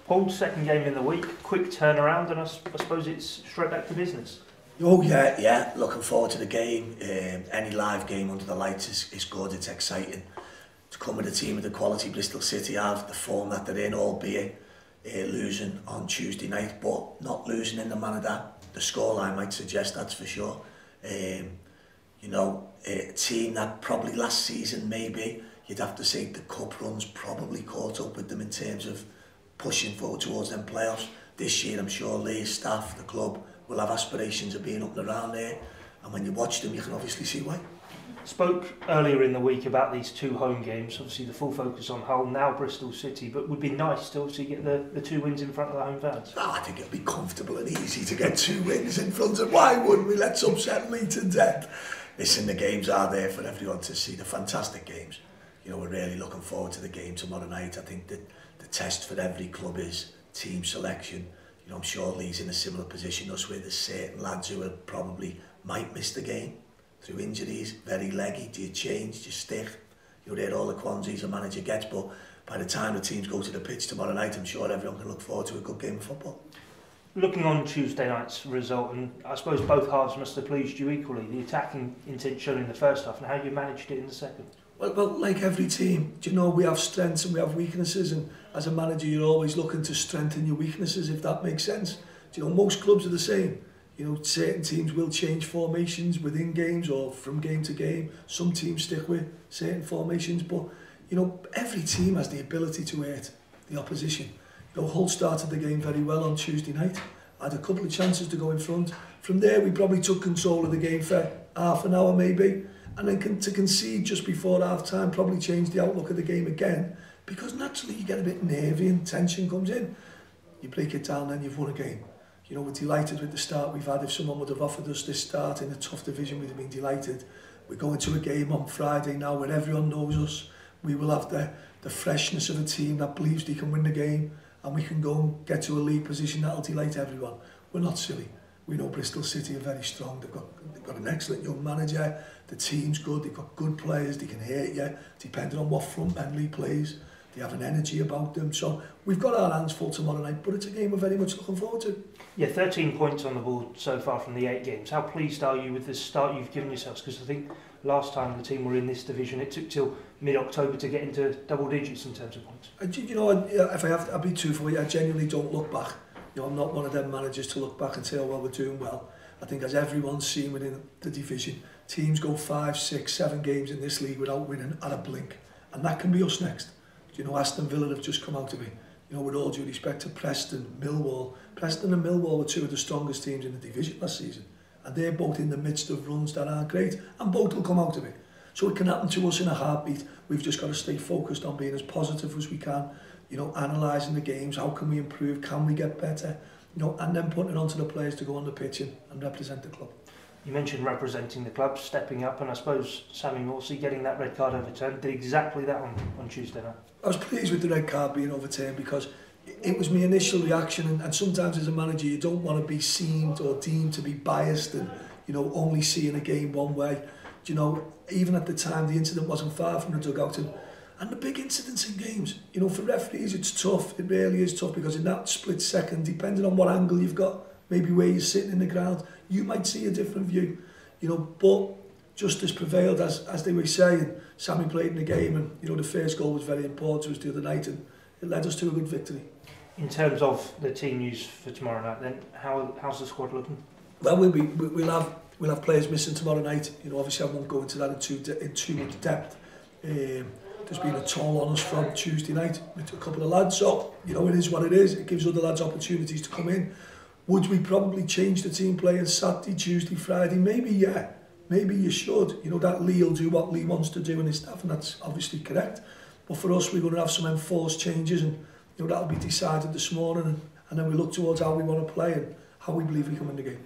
Paul, second game in the week, quick turnaround, and I suppose it's straight back to business. Oh yeah, looking forward to the game. Any live game under the lights is good, it's exciting. To come with a team of the quality Bristol City have, the form that they're in, albeit losing on Tuesday night, but not losing in the manner that the scoreline might suggest, that's for sure. You know, a team that probably last season maybe, you'd have to say the cup runs probably caught up with them in terms of pushing forward towards them playoffs. This year I'm sure Lee's staff, the club, will have aspirations of being up and around there, and when you watch them you can obviously see why. Spoke earlier in the week about these two home games, obviously the full focus on Hull, now Bristol City, but would be nice to obviously get the two wins in front of the home fans. Oh, I think it'd be comfortable and easy to get 2 wins in front of, why wouldn't we? Let's upset Lee to death. Listen, the games are there for everyone to see, the fantastic games. You know, we're really looking forward to the game tomorrow night. I think that the test for every club is team selection. You know, I'm sure Lee's in a similar position us where there's certain lads who are probably might miss the game through injuries, very leggy. Do you change, do you stick? You'll hear all the quandaries a manager gets, but by the time the teams go to the pitch tomorrow night, I'm sure everyone can look forward to a good game of football. Looking on Tuesday night's result, and I suppose both halves must have pleased you equally, the attacking intent shown in the first half and how you managed it in the second. Well, like every team, do you know, we have strengths and we have weaknesses, and as a manager you're always looking to strengthen your weaknesses, if that makes sense. Do you know, most clubs are the same. You know, certain teams will change formations within games or from game to game. Some teams stick with certain formations, but, you know, every team has the ability to hurt the opposition. You know, Hull started the game very well on Tuesday night. Had a couple of chances to go in front. From there, we probably took control of the game for half an hour maybe. And then to concede just before half-time probably changed the outlook of the game again, because naturally you get a bit nervy and tension comes in. You break it down, then you've won a game. You know, we're delighted with the start we've had. If someone would have offered us this start in a tough division, we'd have been delighted. We're going to a game on Friday now where everyone knows us. We will have the freshness of a team that believes they can win the game, and we can go and get to a league position that'll delight everyone. We're not silly. We know Bristol City are very strong. They've got an excellent young manager. The team's good. They've got good players. They can hurt you, depending on what front men Lee plays. They have an energy about them. So we've got our hands full tomorrow night, but it's a game we're very much looking forward to. Yeah, 13 points on the board so far from the 8 games. How pleased are you with the start you've given yourselves? Because I think last time the team were in this division, it took till mid-October to get into double digits in terms of points. You know, if I have to, I'll be truthful, I genuinely don't look back. You know, I'm not one of them managers to look back and say, oh, well, we're doing well. I think as everyone's seen within the division, teams go 5, 6, 7 games in this league without winning at a blink. And that can be us next. You know, Aston Villa have just come out of it. You know, with all due respect to Preston, Millwall. Preston and Millwall were 2 of the strongest teams in the division last season. And they're both in the midst of runs that aren't great. And both will come out of it. So it can happen to us in a heartbeat. We've just got to stay focused on being as positive as we can. You know, analysing the games, how can we improve, can we get better, you know, and then putting it onto the players to go on the pitch and represent the club. You mentioned representing the club, stepping up, and I suppose Sammy Morsey getting that red card overturned did exactly that on Tuesday night. I was pleased with the red card being overturned because it was my initial reaction, and sometimes as a manager you don't want to be seen or deemed to be biased and, you know, only seeing a game one way. You know, even at the time the incident wasn't far from the dugout, and the big incidents in games, you know, for referees it's tough, it really is tough, because in that split second, depending on what angle you've got, maybe where you're sitting in the ground, you might see a different view, you know, but justice prevailed, as they were saying. Sammy played in the game, and, you know, the first goal was very important to us the other night, and it led us to a good victory. In terms of the team news for tomorrow night, then, how's the squad looking? Well, we'll have players missing tomorrow night. You know, obviously I won't go into that in too much depth. There's been a toll on us from Tuesday night with a couple of lads, so, you know, it is what it is. It gives other lads opportunities to come in. Would we probably change the team playing Saturday, Tuesday, Friday? Maybe, yeah. Maybe you should. You know, that Lee will do what Lee wants to do in his staff, and that's obviously correct. But for us, we're going to have some enforced changes, and, you know, that'll be decided this morning, and then we look towards how we want to play and how we believe we can win the game.